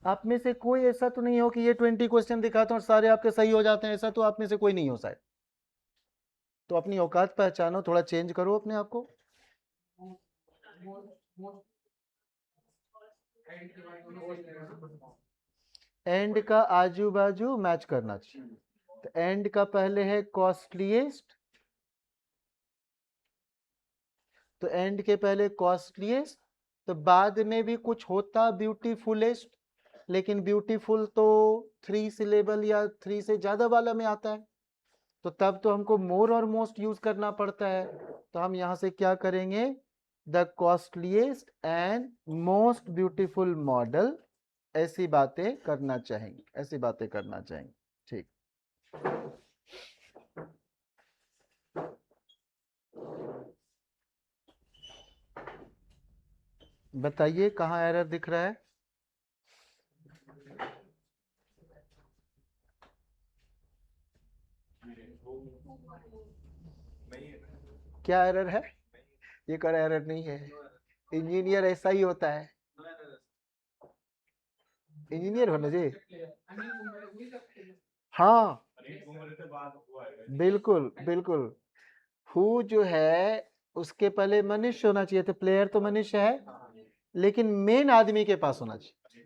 आप में से कोई ऐसा तो नहीं हो कि ये 20 क्वेश्चन दिखाता हूँ और सारे आपके सही हो जाते हैं, ऐसा तो आप में से कोई नहीं हो शायद। तो अपनी औकात पहचानो, थोड़ा चेंज करो अपने आप को। एंड का आजू बाजू मैच करना चाहिए। तो एंड का पहले है कॉस्टलीएस्ट, तो एंड के पहले कॉस्टलीएस्ट, तो बाद में भी कुछ होता ब्यूटीफुलेस्ट, लेकिन ब्यूटीफुल तो 3 सिलेबल या 3 से ज्यादा वाला में आता है, तो तब तो हमको मोर और मोस्ट यूज करना पड़ता है। तो हम यहां से क्या करेंगे, the costliest and most beautiful model, ऐसी बातें करना चाहेंगे, ऐसी बातें करना चाहेंगे। ठीक, बताइए कहाँ एरर दिख रहा है। क्या एरर है, ये कर एरर नहीं है, इंजीनियर ऐसा ही होता है, इंजीनियर होना चाहिए। हाँ बिल्कुल बिल्कुल, हु जो है उसके पहले मनुष्य होना चाहिए, तो प्लेयर तो मनुष्य है, लेकिन मेन आदमी के पास होना चाहिए।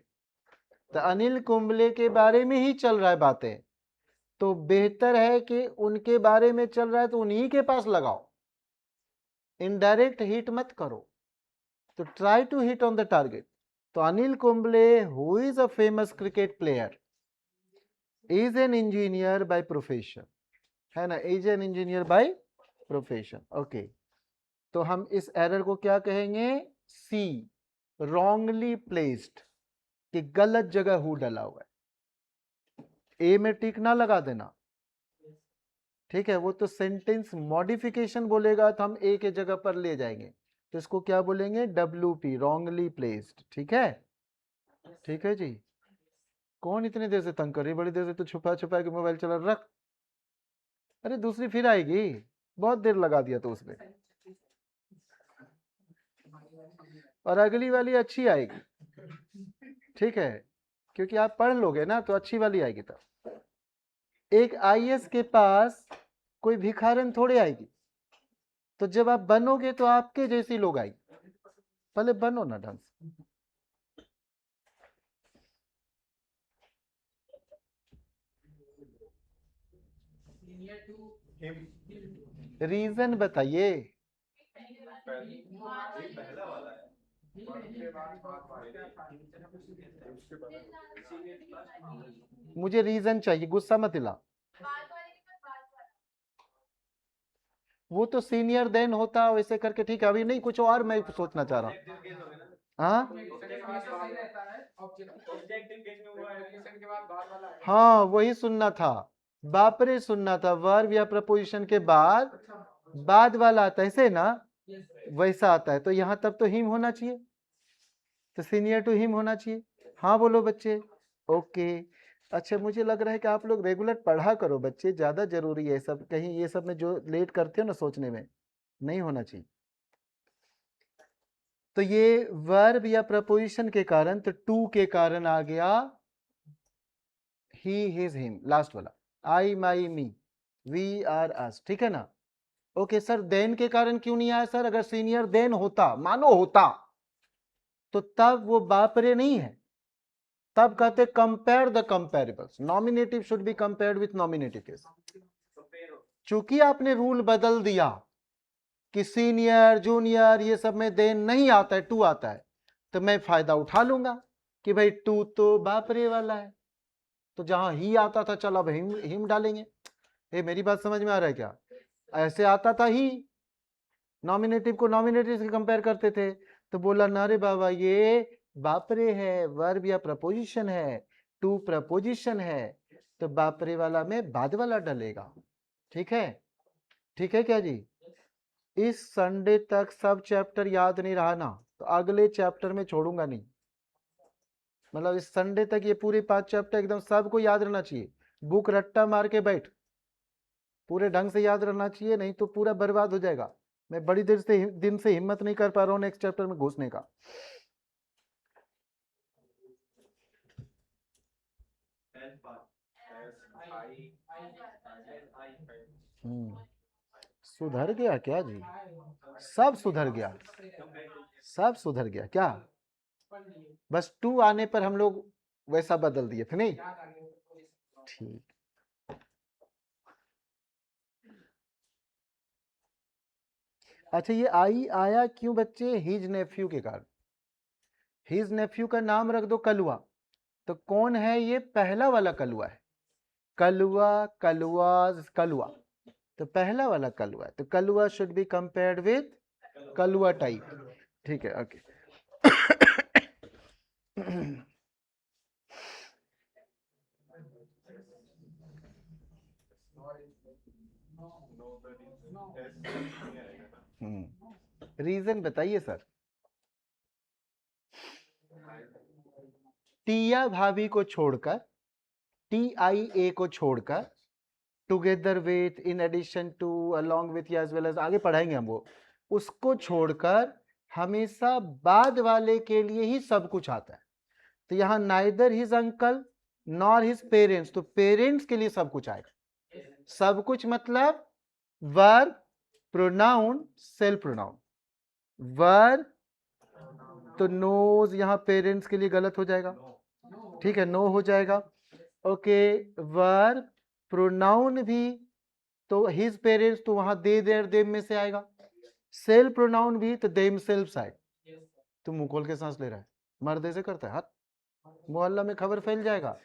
तो अनिल कुंबले के बारे में ही चल रहा है बातें, तो बेहतर है कि उनके बारे में चल रहा है तो उन्हीं के पास लगाओ, इनडायरेक्ट हिट मत करो, तो try to hit on the target. तो Anil Kumble who is a famous cricket player is an engineer by profession, है ना, is an engineer by profession. Okay, तो हम इस एरर को क्या कहेंगे, सी, रॉन्गली प्लेस्ड, कि गलत जगह हु डला हुआ है। ए में टिक ना लगा देना, ठीक है, वो तो सेंटेंस मॉडिफिकेशन बोलेगा तो हम ए के जगह पर ले जाएंगे, तो इसको क्या बोलेंगे, WP, रॉन्गली प्लेस्ड। ठीक है, ठीक है जी। कौन इतने देर से तंग कर रही, बड़ी देर से तो छुपा छुपा के मोबाइल चला रख। अरे दूसरी फिर आएगी, बहुत देर लगा दिया तो उसमें, और अगली वाली अच्छी आएगी, ठीक है, क्योंकि आप पढ़ लोगे ना तो अच्छी वाली आएगी। तब एक आईएएस के पास कोई भिखारन थोड़े आएगी, तो जब आप बनोगे तो आपके जैसी लोग आएगी, पहले बनो ना ढंग से। रीजन बताइए। मुझे रीजन चाहिए, गुस्सा मत दिला। वो तो सीनियर देन होता वैसे करके, ठीक है, अभी नहीं, कुछ और मैं सोचना चाह रहा हूँ। हाँ हाँ, वही सुनना था, बापरे सुनना था, वर्ब या प्रपोजिशन के बाद बाद वाला आता है, ऐसे ना, वैसा आता है, तो यहाँ तब तो हिम होना चाहिए, तो सीनियर टू हिम होना चाहिए। हाँ बोलो बच्चे, ओके। अच्छा, मुझे लग रहा है कि आप लोग रेगुलर पढ़ा करो बच्चे, ज्यादा जरूरी है सब, कहीं ये सब में जो लेट करते हो ना सोचने में, नहीं होना चाहिए। तो ये वर्ब या प्रपोजिशन के कारण, तो टू के कारण आ गया ही हिज हिम, लास्ट वाला, आई माई मी, वी आर अस, ठीक है ना। ओके सर, देन के कारण क्यों नहीं आया सर, अगर सीनियर देन होता, मानो होता, तो तब वो बापरे नहीं है, तब कहते compare the comparables, nominative should be compared with nominative case. चूंकि आपने रूल बदल दिया कि सीनियर जूनियर ये सब में देन नहीं आता है, टू आता है, तो मैं फायदा उठा लूंगा कि भाई टू तो बापरे वाला है, तो जहां ही आता था चल अब हिम डालेंगे। ये मेरी बात समझ में आ रहा है क्या, ऐसे आता था ही, नॉमिनेटिव को नॉमिनेटिव से कंपेयर करते थे, तो बोला ना रे बाबा ये बापरे है, वर्ब या प्रपोजिशन है, टू प्रपोजिशन है, तो बापरे वाला में बाद वाला डलेगा। ठीक है, ठीक है क्या जी। इस संडे तक सब चैप्टर याद नहीं रहा ना, तो अगले चैप्टर में छोड़ूंगा नहीं, मतलब इस संडे तक ये पूरे 5 चैप्टर एकदम सबको याद रहना चाहिए, बुक रट्टा मार के बैठ, पूरे ढंग से याद रहना चाहिए, नहीं तो पूरा बर्बाद हो जाएगा। मैं बड़ी देर से दिन से हिम्मत नहीं कर पा रहा हूँ नेक्स्ट चैप्टर में घुसने का। सुधर गया क्या जी? सब सुधर गया, सब सुधर गया क्या? बस 2 आने पर हम लोग वैसा बदल दिए थे नहीं? ठीक। अच्छा, ये आई आया क्यों बच्चे? हिज नेफ्यू के कारण। हिज नेफ्यू का नाम रख दो कलुआ। तो कौन है ये? पहला वाला कलुआ है। कलुआ, कलुआ, कलुआ। तो पहला वाला कलुआ है, तो Kalua should be compared with Kalua type. ठीक है, ओके। रीजन बताइए सर। टिया भाभी को छोड़कर, TIA को छोड़कर, together with, in addition to, along with, या एज वेल एज, आगे पढ़ाएंगे हम वो, उसको छोड़कर हमेशा बाद वाले के लिए ही सब कुछ आता है। तो यहां neither his uncle nor his parents, तो पेरेंट्स के लिए सब कुछ आएगा। सब कुछ मतलब verb, pronoun, self pronoun. Verb तो नोज यहां पेरेंट्स के लिए गलत हो जाएगा, ठीक है, नो हो जाएगा। ओके, वर्ब, प्रोनाउन भी तो हिज पेरेंट्स, तो वहां दे देर देम में से आएगा। सेल्फ प्रोनाउन भी तो देम सेल्फ आए। तुम मुंह खोल के सांस ले रहा है, मर्द ऐसे करता है हाथ, मोहल्ला में खबर फैल जाएगा,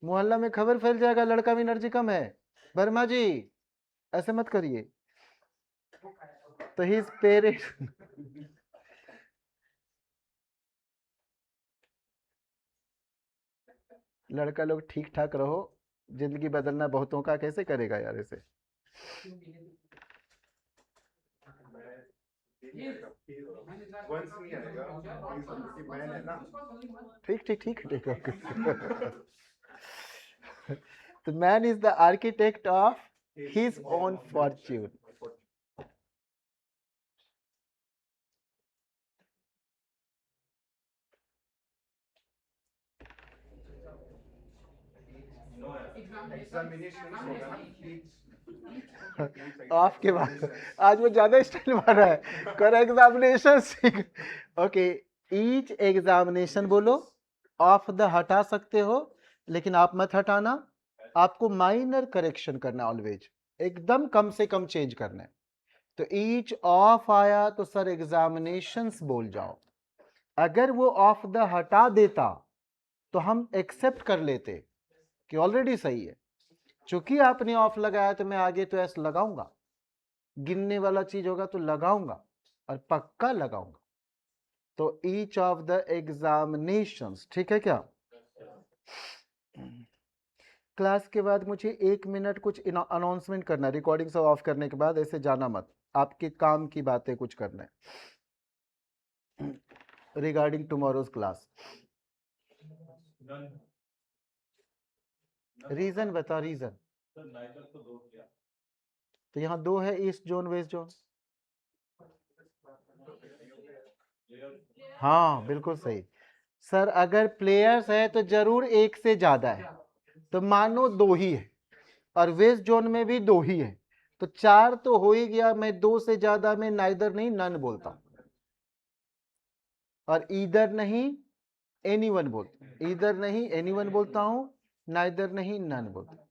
मोहल्ला में खबर फैल जाएगा लड़का में एनर्जी कम है। वर्मा जी ऐसे मत करिए। तो हिज पेरेंट्स लड़का लोग ठीक ठाक रहो, जिंदगी बदलना बहुतों का कैसे करेगा यार ऐसे। ठीक ठीक ठीक ठीक, okay. The man is the architect of his own fortune. आपके बाद आज वो ज्यादा स्टाइल मार रहा है, कर एग्जामिनेशन सीख। ओके, ईच एग्जामिनेशन बोलो, ऑफ द हटा सकते हो लेकिन आप मत हटाना, आपको माइनर करेक्शन करना, ऑलवेज एकदम कम से कम चेंज करना है। तो ईच ऑफ आया तो सर एग्जामिनेशंस बोल जाओ। अगर वो ऑफ द हटा देता तो हम एक्सेप्ट कर लेते कि ऑलरेडी सही है। चूंकि आपने ऑफ लगाया तो मैं आगे तो ऐसा लगाऊंगा, गिनने वाला चीज होगा तो लगाऊंगा और पक्का लगाऊंगा। तो ईच ऑफ द एग्जामिनेशंस, ठीक है क्या? क्लास के बाद मुझे 1 मिनट कुछ अनाउंसमेंट करना है, रिकॉर्डिंग सब ऑफ करने के बाद ऐसे जाना मत, आपके काम की बातें कुछ करना है रिगार्डिंग टुमारोज क्लास। रीजन बता, रीजन। तो यहाँ 2 है, ईस्ट जोन वेस्ट जोन। हाँ बिल्कुल सही सर, अगर प्लेयर्स है तो जरूर एक से ज्यादा है, तो मानो 2 ही है, और वेस्ट जोन में भी 2 ही है, तो 4 तो हो ही गया। मैं 2 से ज्यादा में नाइदर नहीं नन बोलता, और ईदर नहीं एनीवन बोलता, ईदर नहीं एनीवन बोलता हूं, नाइदर नहीं नन बोलता।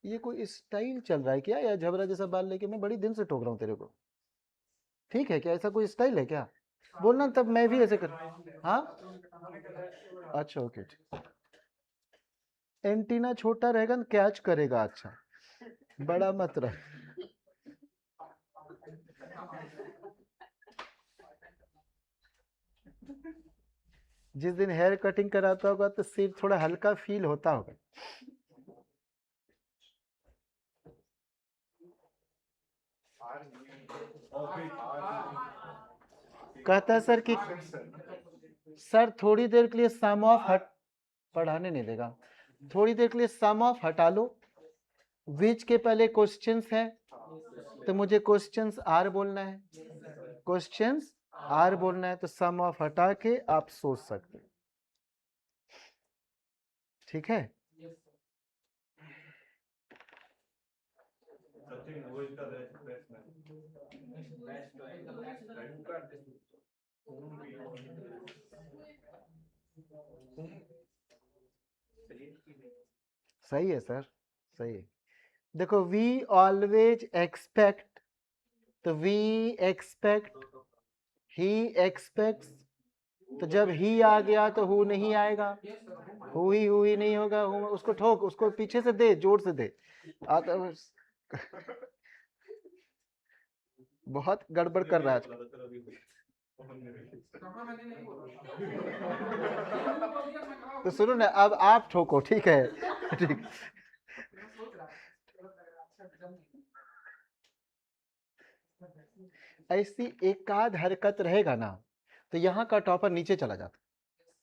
ये कोई स्टाइल चल रहा है क्या या झबरा जैसा बाल लेके? मैं बड़ी दिन से टोक रहा हूं तेरे को, ठीक है क्या? ऐसा कोई स्टाइल है क्या? बोलना तब मैं भी ऐसे कर। हाँ अच्छा ओके, एंटीना छोटा रहेगा ना कैच करेगा, अच्छा बड़ा मत रह। जिस दिन हेयर कटिंग कराता होगा तो सिर थोड़ा हल्का फील होता होगा। कहता है सर कि सर थोड़ी देर के लिए सम ऑफ हट, पढ़ाने नहीं देगा, थोड़ी देर के लिए सम ऑफ हटा लो, विच के पहले क्वेश्चंस है तो मुझे क्वेश्चंस आर बोलना है, क्वेश्चंस आर बोलना है, तो सम ऑफ हटा के आप सोच सकते हैं। ठीक है। सही है सर, सही है। देखो वी ऑलवेज एक्सपेक्ट, तो वी एक्सपेक्ट, ही एक्सपेक्ट्स, तो जब ही आ गया तो हु नहीं आएगा, हु ही नहीं होगा, उसको ठोक, उसको पीछे से दे, जोर से दे। आता बहुत गड़बड़ कर रहा है। तो सुनो ना, अब आप ठोको, ठीक है। ठीक। ऐसी एकाध हरकत रहेगा ना, तो यहाँ का टॉपर नीचे चला जाता,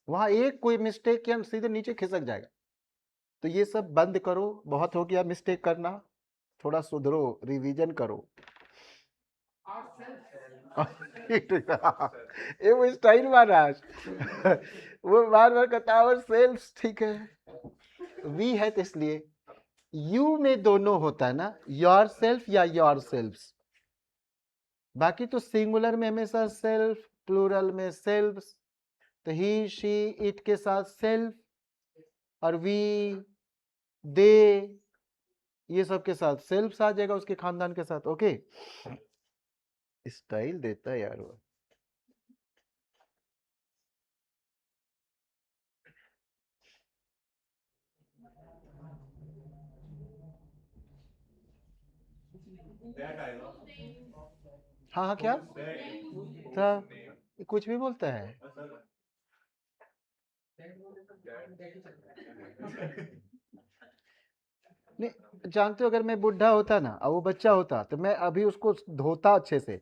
वहां एक कोई मिस्टेक किया सीधे नीचे खिसक जाएगा। तो ये सब बंद करो, बहुत हो गया मिस्टेक करना, थोड़ा सुधरो, रिवीजन करो। ये वो स्टाइल महाराज, वो बार बार कहता है सेल्फ, ठीक है। वी है तो इसलिए यू में दोनों होता है ना, योर सेल्फ या योर सेल्फ्स। बाकी तो सिंगुलर में हमेशा सेल्फ, प्लूरल में सेल्फ्स, तो ही शी इट के साथ सेल्फ, और वी दे ये सब के साथ सेल्फ्स आ जाएगा, उसके खानदान के साथ। ओके, स्टाइल देता है यार वो। हाँ हाँ, क्या था, कुछ भी बोलता है। नहीं जानते हो, अगर मैं बुढ़ा होता ना और वो बच्चा होता, तो मैं अभी उसको धोता अच्छे से।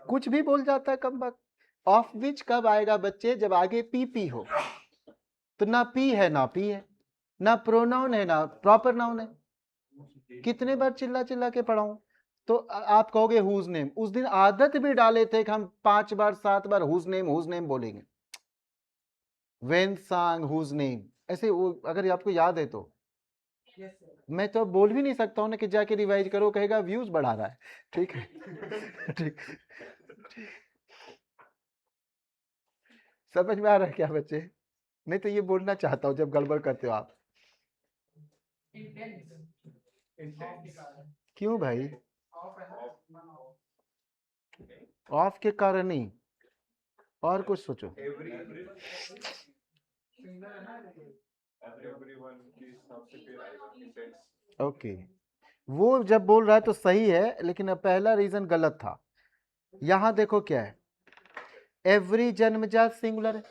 कुछ भी बोल जाता है कम वक्त। ऑफ विच कब आएगा बच्चे, जब आगे पी पी हो, तो ना पी है ना पी है, ना प्रोनाउन है ना प्रॉपर नाउन है। कितने बार चिल्ला चिल्ला के पढ़ाऊं। तो आप कहोगे हुज नेम, उस दिन आदत भी डाले थे कि हम 5 बार 7 बार हुज नेम बोलेंगे। वेन सांग हुज नेम, ऐसे वो अगर आपको याद है तो। मैं तो बोल भी नहीं सकता हूं ना कि जाके रिवाइज करो, कहेगा व्यूज बढ़ा रहा है। ठीक है। ठीक, समझ में आ रहा है क्या बच्चे? नहीं तो ये बोलना चाहता हूं जब गड़बड़ करते हो आप। क्यों भाई? ऑफ के कारण ही, और कुछ सोचो। ओके, वो जब बोल रहा है तो सही है, लेकिन अब पहला रीजन गलत था। यहां देखो क्या है, एवरी जन्मजात सिंगुलर है,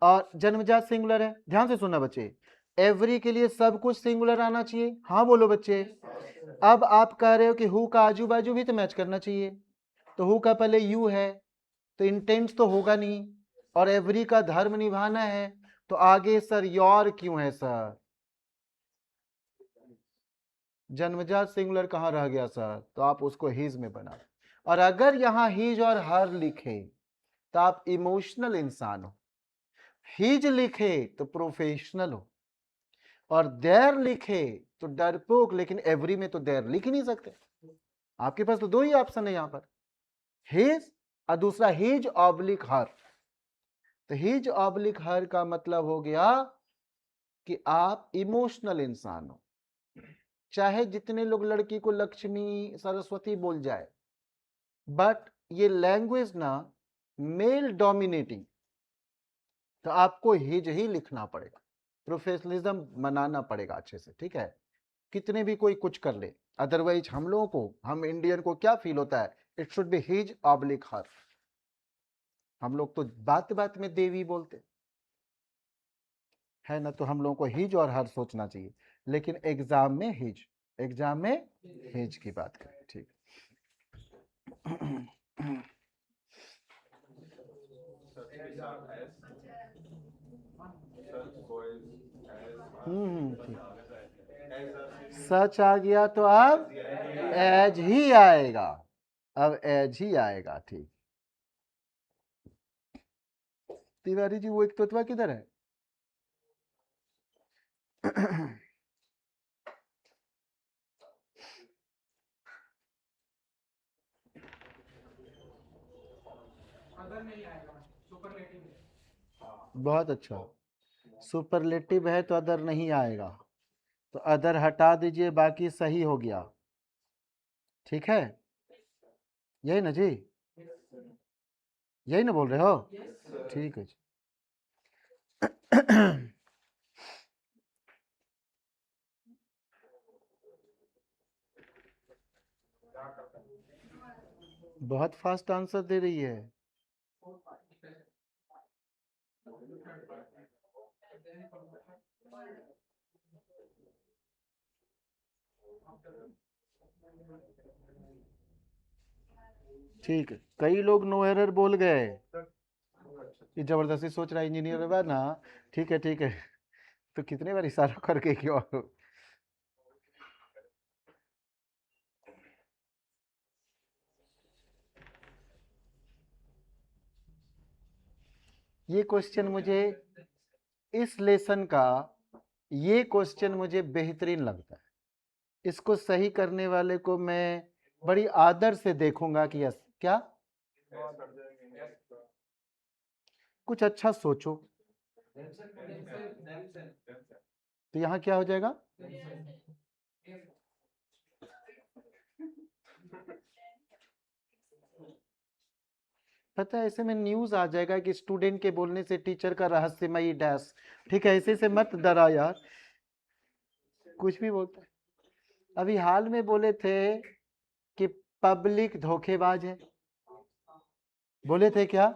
और जन्मजात सिंगुलर है, ध्यान से सुनना बच्चे। एवरी के लिए सब कुछ सिंगुलर आना चाहिए, हाँ बोलो बच्चे। अब आप कह रहे हो कि हु का आजू बाजू भी तो मैच करना चाहिए, तो हु का पहले यू है, तो इंटेंस तो होगा नहीं, और एवरी का धर्म निभाना है, तो आगे सर योर क्यों है सर? जन्मजात सिंगुलर कहाँ रह गया सर? तो आप उसको हिज में बना, और अगर यहां हिज और हर लिखे तो आप इमोशनल इंसान हो, हिज लिखे तो प्रोफेशनल हो, और देर लिखे तो डरपोक। लेकिन एवरी में तो देर लिख ही नहीं सकते, आपके पास तो दो ही ऑप्शन है यहां पर, हिज और दूसरा हिज ऑब्लिक हर। तो हिज ऑब्लिक हर का मतलब हो गया कि आप इमोशनल इंसान हो। चाहे जितने लोग लड़की को लक्ष्मी सरस्वती बोल जाए, बट ये लैंग्वेज ना मेल डोमिनेटिंग, तो आपको हिज ही लिखना पड़ेगा, प्रोफेशनलिज्म मनाना पड़ेगा अच्छे से, ठीक है? कितने भी कोई कुछ कर ले, अदरवाइज हम लोगों को, हम इंडियन को क्या फील होता है, it should be his oblique her. हम लोग तो बात बात में देवी बोलते है ना, तो हम लोगों को हिज और हर सोचना चाहिए, लेकिन एग्जाम में हिज, एग्जाम में हिज की बात करें, ठीक। ठीक। सच आ गया तो अब एज ही आएगा, अब एज ही आएगा, ठीक। तिवारी जी वो एक तोतवा किधर है? बहुत अच्छा, सुपरलेटिव है तो अदर नहीं आएगा, तो अदर हटा दीजिए, बाकी सही हो गया। ठीक है, यही ना जी, यही ना बोल रहे हो? ठीक है जी। बहुत फास्ट आंसर दे रही है। ठीक है, कई लोग नो एरर बोल गए। ये जबरदस्ती सोच रहा है इंजीनियर है ना। ठीक है ठीक है, तो कितने बार इशारा करके क्यों? ये क्वेश्चन मुझे इस लेसन का, ये क्वेश्चन मुझे बेहतरीन लगता है। इसको सही करने वाले को मैं बड़ी आदर से देखूंगा कि यस क्या, कुछ अच्छा सोचो। तो यहाँ क्या हो जाएगा? पता है ऐसे में न्यूज आ जाएगा कि स्टूडेंट के बोलने से टीचर का रहस्यमयी डैश। ठीक है, ऐसे से मत डरा यार, कुछ भी बोलता है। अभी हाल में बोले थे कि पब्लिक धोखेबाज है, बोले थे क्या?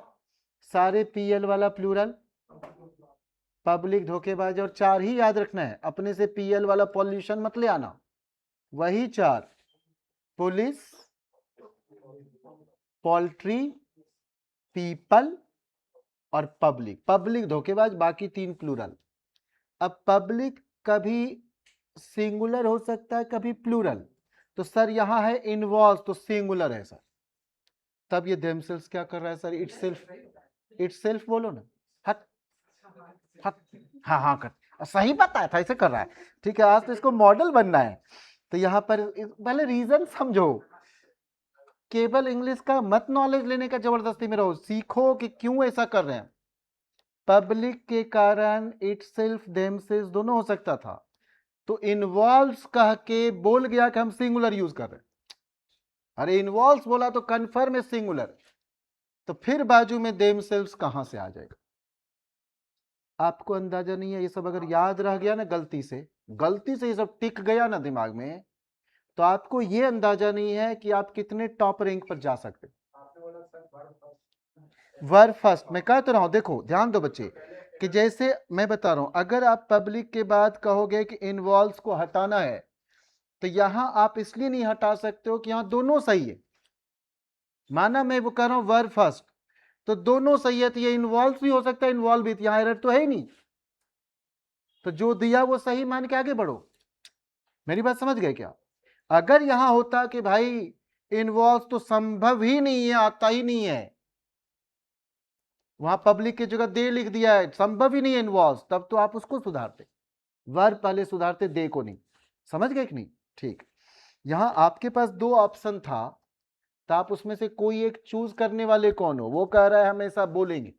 सारे पीएल वाला प्लूरल, पब्लिक धोखेबाज, और चार ही याद रखना है, अपने से पीएल वाला पॉल्यूशन मत ले आना, वही चार, पुलिस, पोल्ट्री, पीपल और पब्लिक। पब्लिक धोखेबाज, बाकी तीन प्लूरल। अब पब्लिक कभी सिंगुलर हो सकता है, कभी प्लूरल, तो सर यहां है इन्वॉल्व, तो सिंगुलर है सर। तब ये देमसेल्फ क्या कर रहा है सर? इट्स सेल्फ बोलो ना। हट हट, हाँ हाँ कर, सही बताया था, ऐसे कर रहा है। ठीक है, आज तो इसको मॉडल बनना है। तो यहाँ पर पहले रीजन समझो, केवल इंग्लिश का मत नॉलेज लेने का जबरदस्ती में रहो, सीखो कि क्यों ऐसा कर रहे हैं। पब्लिक के कारण इट सेल्फ देमसेल्फ दोनों हो सकता था, तो इन्वॉल्व्स कह के बोल गया कि हम सिंगुलर यूज कर रहे हैं। अरे इन्वॉल्व्स बोला तो कन्फर्म है सिंगुलर, तो फिर बाजू में देमसेल्व्स कहां से आ जाएगा? आपको अंदाजा नहीं है। ये सब अगर याद रह गया ना, गलती से ये सब टिक गया ना दिमाग में, तो आपको ये अंदाजा नहीं है कि आप कितने टॉप रैंक पर जा सकते। वर्ब फर्स्ट मैं कह तो रहा हूं, देखो ध्यान दो बच्चे, कि जैसे मैं बता रहा हूं, अगर आप पब्लिक के बाद कहोगे कि इन्वॉल्व्स को हटाना है, तो यहां आप इसलिए नहीं हटा सकते हो कि यहां दोनों सही है। माना मैं वो कह रहा हूं वर्ब फर्स्ट, तो दोनों सही है, तो ये इन्वॉल्व भी हो सकता है, इन्वॉल्व भी, यहां एरर तो है ही नहीं, तो जो दिया वो सही मान के आगे बढ़ो। मेरी बात समझ गए क्या? अगर यहां होता कि भाई इन्वॉल्व तो संभव ही नहीं है, आता ही नहीं है, वहां पब्लिक की जगह दे लिख दिया है, संभव ही नहीं है इन्वॉल्व, तब तो आप उसको सुधारते, वर्ब पहले सुधारते, दे को नहीं। समझ गए कि नहीं? ठीक, यहां आपके पास दो ऑप्शन था, तो आप उसमें से कोई एक चूज करने वाले कौन हो? वो कह रहा है हमेशा बोलेंगे,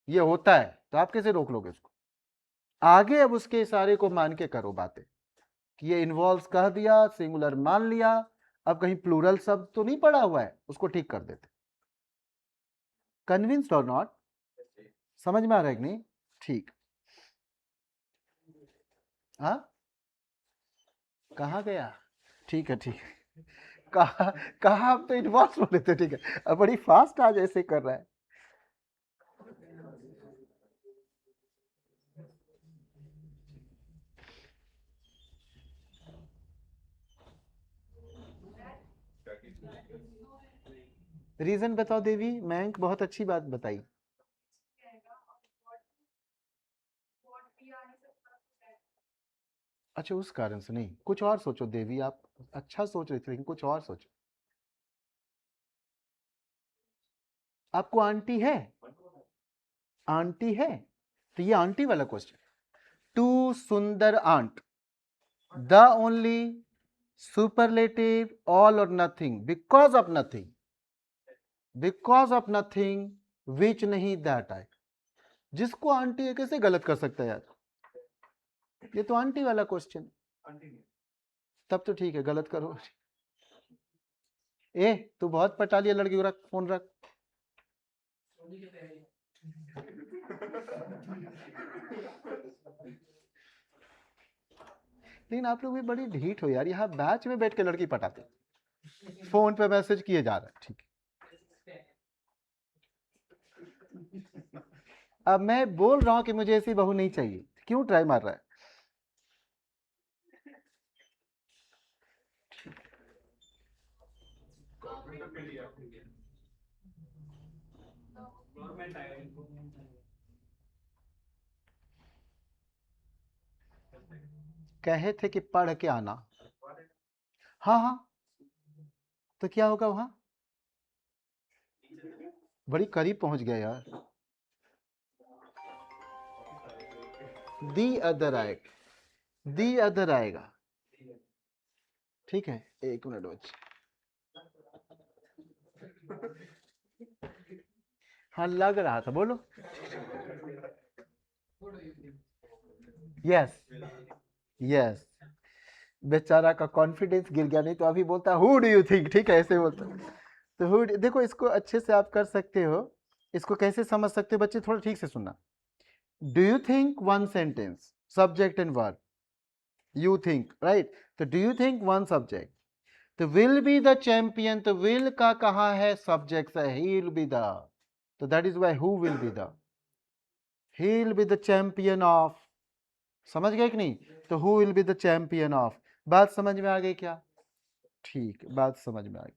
ये होता है, तो आप कैसे रोक लोगे उसको? आगे अब उसके इशारे को मान के करो बातें, कि ये इन्वॉल्व कह दिया, सिंगुलर मान लिया, अब कहीं प्लूरल शब्द तो नहीं पड़ा हुआ है, उसको ठीक कर देते। कन्विंस्ड और नॉट? समझ में आ रहा है कि नहीं? ठीक, हाँ कहाँ गया? ठीक है ठीक है, कहा आप तो इन्वॉल्व बोले थे। ठीक है, अब बड़ी फास्ट आज ऐसे कर रहा है। रीजन बताओ देवी, मयंक बहुत अच्छी बात बताई। अच्छा, उस कारण से नहीं, कुछ और सोचो देवी, आप अच्छा सोच रही थी लेकिन कुछ और सोचो। आपको आंटी है? आंटी है, तो ये आंटी वाला question, to Sundar aunt, the only, superlative, all और nothing, because of nothing, because of nothing, which नहीं, दैट आई। जिसको आंटी है कैसे गलत कर सकता है यार, ये तो आंटी वाला क्वेश्चन। तब तो ठीक है, गलत करो। ए तू बहुत पटा लिया लड़की को, रख फोन रख। लेकिन आप लोग भी बड़ी ढीठ हो यार, यहाँ बैच में बैठ के लड़की पटाते, फोन पे मैसेज किए जा रहा है। ठीक है, अब मैं बोल रहा हूं कि मुझे ऐसी बहू नहीं चाहिए, क्यों ट्राई मार रहा है? कहे थे कि पढ़ के आना। हाँ हाँ, तो क्या होगा वहां? बड़ी करीब पहुंच गया यार। दी अदर आएगा, दी अदर आएगा। ठीक है, एक मिनट बच। हाँ लग रहा था, बोलो। यस यस, बेचारा का कॉन्फिडेंस गिर गया, नहीं तो अभी बोलता हु डू यू थिंक, ठीक है ऐसे बोलता। तो हु, देखो इसको अच्छे से आप कर सकते हो। इसको कैसे समझ सकते हो बच्चे, थोड़ा ठीक से सुनना। Do you think one sentence, subject and verb, you think, right? तो do you think one subject, तो विल बी द चैंपियन, तो विल का कहा है, सब्जेक्ट है, ही विल बी द, तो that is why who will be the, he will be the champion of. समझ गए कि नहीं? तो who will be the champion of. बात समझ में आ गई क्या? ठीक, बात समझ में आ गई।